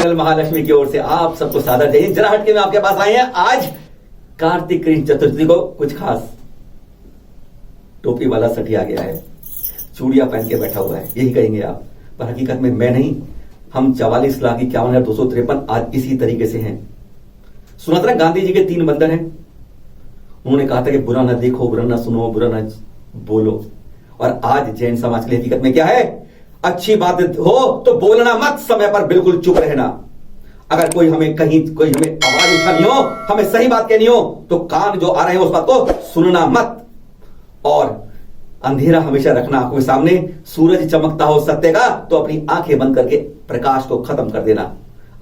Channel Mahalakshmi की ओर से आप सबको सादर जय हिंद। जरा हटके में आपके पास आए हैं आज कार्तिक कृष्ण चतुर्थी को कुछ खास। टोपी वाला सठी आ गया है, चूड़ियां पहन के बैठा हुआ है, यही कहेंगे आप, पर हकीकत में मैं नहीं, हम 44,51,253 आज इसी तरीके से हैं। सुना था गांधी जी के 3 बंदर हैं। उन्होंने कहा था कि बुरा ना देखो, बुरा ना सुनो, बुरा ना बोलो। और आज जैन समाज के लिए हकीकत में क्या है? अच्छी बात हो तो बोलना मत, समय पर बिल्कुल चुप रहना। अगर कोई हमें आवाज उठानी हो, हमें सही बात कहनी हो, तो कान जो आ रहे हैं उस बात को सुनना मत। और अंधेरा हमेशा रखना आंखों के सामने। सूरज चमकता हो सत्य का तो अपनी आंखें बंद करके प्रकाश को खत्म कर देना।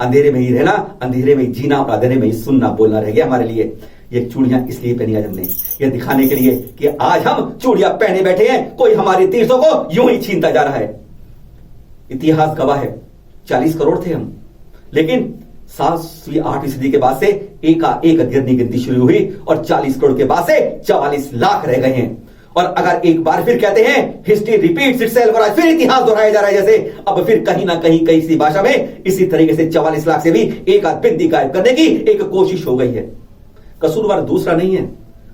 अंधेरे में ही रहना, अंधेरे में ही जीना और अंधेरे में ही सुनना बोलना रह गया हमारे लिए। ये चूड़ियां इसलिए पहनी आज हमने, ये दिखाने के लिए कि आज हम चूड़ियां पहने बैठे हैं, कोई हमारी तीर्थों को यूं ही छीनता जा रहा है। इतिहास गवाह है, 40 करोड़ थे हम, लेकिन 7वीं 8वीं सदी के बाद से एकाएक गिरनी गिनती शुरू हुई और 40 करोड़ के बाद से 44 लाख रह गए हैं। और अगर एक बार फिर कहते हैं हिस्ट्री रिपीट्स इटसेल्फ, और फिर इतिहास दोहराया जा रहा है जैसे, अब फिर कहीं ना कहीं कई सी भाषा में इसी तरीके से 44 लाख से भी एक आध बिंदी गायब करने की एक कोशिश हो गई है। कसूरवार दूसरा नहीं है,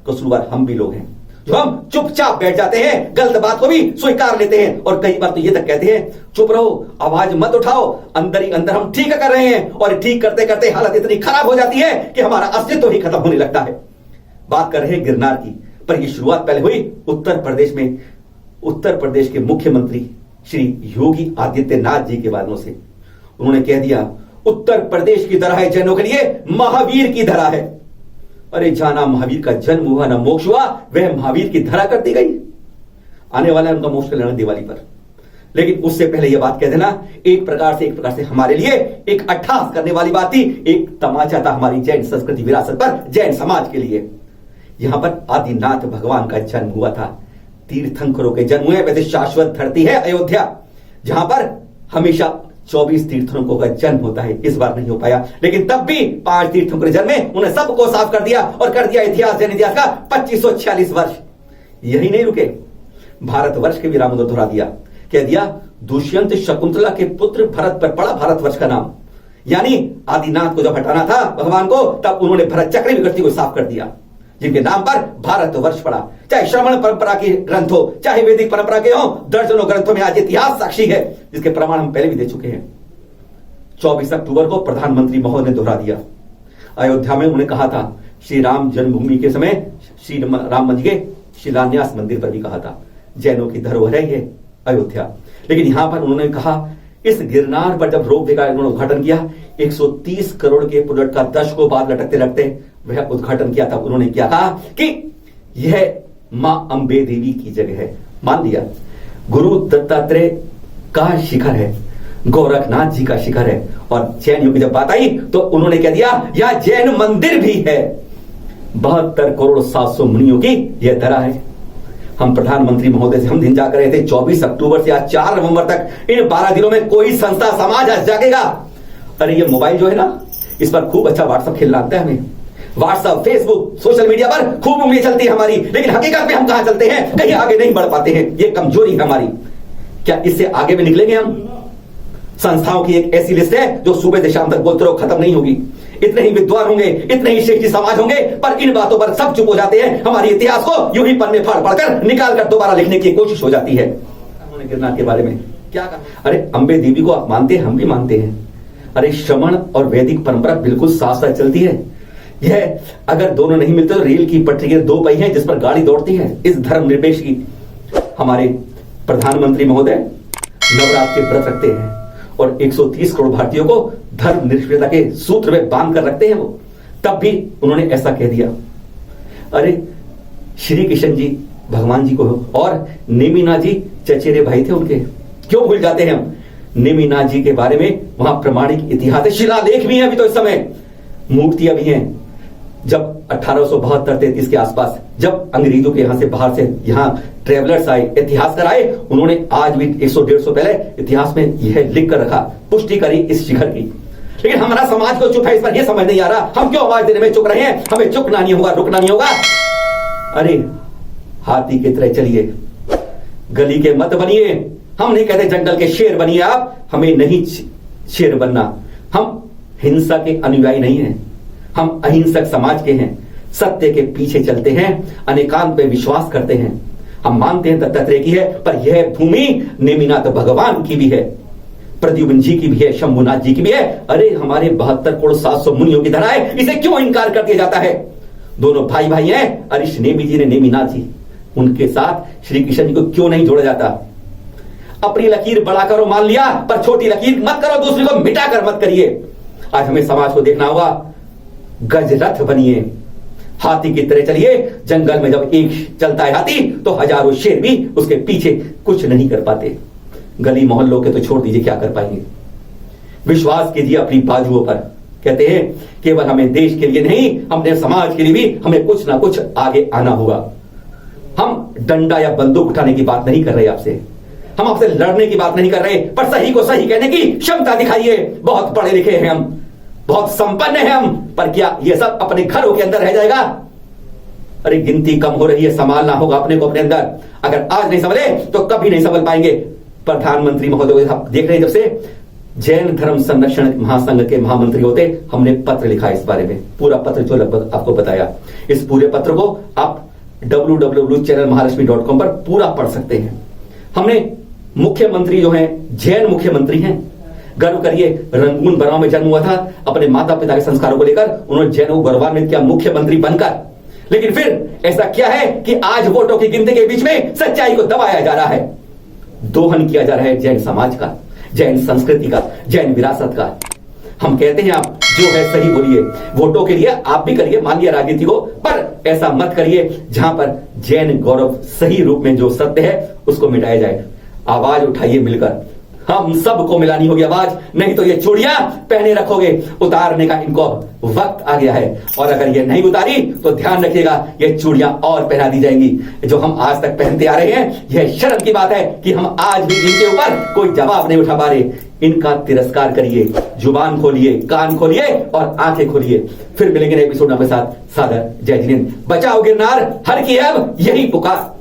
कसूरवार हम भी लोग हैं, जो हम चुपचाप बैठ जाते हैं, गलत बात को भी स्वीकार लेते हैं और कई बार तो ये तक कहते हैं चुप रहो, आवाज मत उठाओ, अंदर ही अंदर हम ठीक कर रहे हैं। और ठीक करते करते हालत इतनी खराब हो जाती है कि हमारा अस्तित्व ही खत्म होने लगता है। बात कर रहे हैं गिरनार की, पर यह शुरुआत पहले हुई उत्तर प्रदेश में। उत्तर प्रदेश के मुख्यमंत्री श्री योगी आदित्यनाथ जी के बातों से उन्होंने कह दिया उत्तर प्रदेश की धरा है जैनों के लिए महावीर की धरा है। अरे जाना महावीर का जन्म हुआ ना मोक्ष हुआ, वह महावीर की धरा कर दी गई। आने वाला है उनका मोक्ष कल्याण दिवाली पर, लेकिन उससे पहले यह बात कह देना, एक प्रकार से हमारे लिए एक अट्ठास करने वाली बात थी, एक तमाचा था हमारी जैन संस्कृति विरासत पर, जैन समाज के लिए। यहां पर आदिनाथ भगवान का जन्म हुआ था, तीर्थंकरों के जन्म हुए। वैसे शाश्वत धरती है अयोध्या, जहां पर हमेशा 24 तीर्थंकरों का जन्म होता है। इस बार नहीं हो पाया, लेकिन तब भी 5 तीर्थंकर जन्म में उन्हें सबको साफ कर दिया और कर दिया इतिहास, जैन इतिहास का 2546 वर्ष। यही नहीं रुके, भारतवर्ष के भी नाम दोहरा दिया। कह दिया दुष्यंत शकुंतला के पुत्र भरत पर पड़ा भारतवर्ष का नाम। यानी आदिनाथ को जब हटाना था भगवान को, तब उन्होंने भरत चक्र विकृति को साफ कर दिया, जिनके नाम पर भारतवर्ष पड़ा। चाहे श्रवण परंपरा के ग्रंथ हो, चाहे वैदिक परंपरा के हो, दर्जनों ग्रंथों में आज इतिहास साक्षी है, जिसके प्रमाण हम पहले भी दे चुके हैं। 24 अक्टूबर को प्रधानमंत्री महोदय ने दोहरा दिया। अयोध्या में उन्होंने कहा था, श्री राम जन्मभूमि के समय श्री राम मंदिर के शिलान्यास मंदिर पर भी कहा था, जैनों की धरोहर है ये अयोध्या। लेकिन यहां पर उन्होंने कहा इस गिरनार पर जब रोपवे का उन्होंने उद्घाटन किया, 130 करोड़ के प्रोजेक्ट का दशकों बाद लटकते लटकते वह उद्घाटन किया था। उन्होंने क्या कहा कि यह मां अंबे देवी की जगह है। मान लिया, गुरु दत्तात्रेय का शिखर है, गोरखनाथ जी का शिखर है। और जैनियों की जब बात आई तो उन्होंने कह दिया यह जैन मंदिर भी है। 72 करोड़ 700 मुनियों की यह धरा है। हम प्रधानमंत्री महोदय से हम दिन जाकर रहे थे 24 अक्टूबर से आज 4 नवंबर तक, इन 12 दिनों में कोई संस्था समाज आज जागेगा। अरे ये मोबाइल जो है ना, इस पर खूब अच्छा व्हाट्सएप खेलना आता है हमें। व्हाट्सएप, फेसबुक, सोशल मीडिया पर खूब उंगली चलती है हमारी, लेकिन हकीकत में हम कहां चलते हैं, कहीं आगे नहीं बढ़ पाते हैं। ये कमजोरी है हमारी। क्या इससे आगे भी निकलेंगे हम? संस्थाओं की एक ऐसी लिस्ट है जो सुबह से शाम तक बोलते रहो, खत्म नहीं होगी। इतने ही विद्वान होंगे, इतने ही श्रेष्ठ समाज होंगे, पर इन बातों पर सब चुप हो जाते हैं। हमारे इतिहास को यूं ही पन्ने फाड़ पढ़कर निकाल कर दोबारा लिखने की कोशिश हो जाती है। उन्होंने गिरनार के बारे में क्या कहा? अरे अंबे देवी को आप मानते हैं, हम भी मानते हैं। अरे श्रवण और वैदिक परंपरा बिल्कुल साथ साथ चलती है। यह अगर दोनों नहीं मिलते तो रेल की पटरी के 2 पहिए हैं जिस पर गाड़ी दौड़ती है। इस धर्मनिरपेक्ष की हमारे प्रधानमंत्री महोदय नवरात्र के व्रत रखते हैं और 130 करोड़ भारतीयों को धर्मनिरपेक्षता के सूत्र में बांध कर रखते हैं वो, तब भी उन्होंने ऐसा कह दिया। अरे श्री कृष्ण जी भगवान जी को और नेमिनाथ जी चचेरे भाई थे उनके, क्यों भूल जाते हैं हम? नेमिनाथ जी के बारे में वहां प्रमाणिक इतिहास है, शिलालेख भी है अभी तो इस समय, मूर्तियां भी हैं। जब 1872-33 के आसपास जब अंग्रेजों के यहां से बाहर से यहां ट्रेवलर्स आए, इतिहासकार आए, उन्होंने आज भी 100-150 पहले इतिहास में यह लिख कर रखा, पुष्टि करी इस शिखर की। लेकिन हमारा समाज को चुप है, इस पर यह समझ नहीं आ रहा हम क्यों आवाज देने में चुप रहे हैं। हमें चुपना नहीं होगा, रुकना नहीं होगा। अरे हाथी की तरह चलिए, गली के मत बनिए। हम नहीं कहते जंगल के शेर बनिए आप, हमें नहीं शेर बनना, हम हिंसा के अनुयायी नहीं हैं, हम अहिंसक समाज के हैं, सत्य के पीछे चलते हैं, अनेकांत पे विश्वास करते हैं। हम मानते हैं दत्तात्रेय की है, पर यह भूमि नेमिनाथ भगवान की भी है, प्रद्युम्न जी की भी है, शंभुनाथ जी की भी है। अरे हमारे 72 करोड़ 700 मुनियों की धरा है, इसे क्यों इनकार कर दिया जाता है? दोनों भाई भाई हैं, अरिश नेमि जी ने नेमिनाथ जी, उनके साथ श्री कृष्ण जी को क्यों नहीं जोड़ा जाता? अपनी लकीर बड़ा करो मान लिया, पर छोटी लकीर मत करो, दूसरी को मिटाकर मत करिए। आज हमें समाज को देखना होगा, गजरथ बनिए, हाथी की तरह चलिए। जंगल में जब एक चलता है हाथी, तो हजारों शेर भी उसके पीछे कुछ नहीं कर पाते। गली मोहल्लों के तो छोड़ दीजिए, क्या कर पाएंगे? विश्वास कीजिए अपनी बाजुओं पर। कहते हैं केवल हमें देश के लिए नहीं, हमने समाज के लिए भी हमें कुछ ना कुछ आगे आना होगा। हम डंडा या बंदूक उठाने की बात नहीं कर रहे आपसे, हम आपसे लड़ने की बात नहीं कर रहे, पर सही को सही कहने की क्षमता दिखाइए। बहुत पढ़े लिखे हैं हम, बहुत संपन्न हैं हम, पर क्या यह सब अपने घरों के अंदर रह जाएगा? अरे गिनती कम हो रही है, संभालना होगा अपने को अपने अंदर। अगर आज नहीं संभले तो कभी नहीं संभल पाएंगे। प्रधानमंत्री महोदय आप देख रहे हैं, जब से जैन धर्म संरक्षण महासंघ के महामंत्री होते, हमने पत्र लिखा इस बारे में, पूरा पत्र जो लगभग आपको बताया। इस पूरे पत्र को आप www.channelmaharashmi.com पर पूरा पढ़ सकते हैं। हमने मुख्यमंत्री जो हैं, जैन मुख्यमंत्री हैं, गर्व करिए, रंगून बराव में जन्म हुआ था, अपने माता पिता के संस्कारों को लेकर उन्होंने जैनों को गौरवान्वित किया मुख्यमंत्री बनकर। लेकिन फिर ऐसा क्या है कि आज वोटों की गिनती के बीच में सच्चाई को दबाया जा रहा है, दोहन किया जा रहा है जैन समाज का, जैन संस्कृति का, जैन विरासत का। हम कहते हैं आप जो है सही बोलिए, वोटों के लिए आप भी करिए, मान लिया राजनीति को, पर ऐसा मत करिए जहां पर जैन गौरव सही रूप में जो सत्य है उसको मिटाया जाए। आवाज उठाइए मिलकर, हम सबको मिलानी होगी आवाज, नहीं तो ये चूड़ियां पहने रखोगे, उतारने का इनको अब वक्त आ गया है। और अगर ये नहीं उतारी तो ध्यान रखिएगा, ये चूड़ियां और पहना दी जाएंगी। जो हम आज तक पहनते आ रहे हैं, यह शर्म की बात है कि हम आज भी इनके ऊपर कोई जवाब नहीं उठा पा रहे। इनका तिरस्कार करिए, जुबान खोलिए, कान खोलिए और आंखें खोलिए। फिर मिलेंगे नए एपिसोड के साथ। सादर जय जिनेंद्र। बचाओ गिरनार, हर की अब यही पुकार।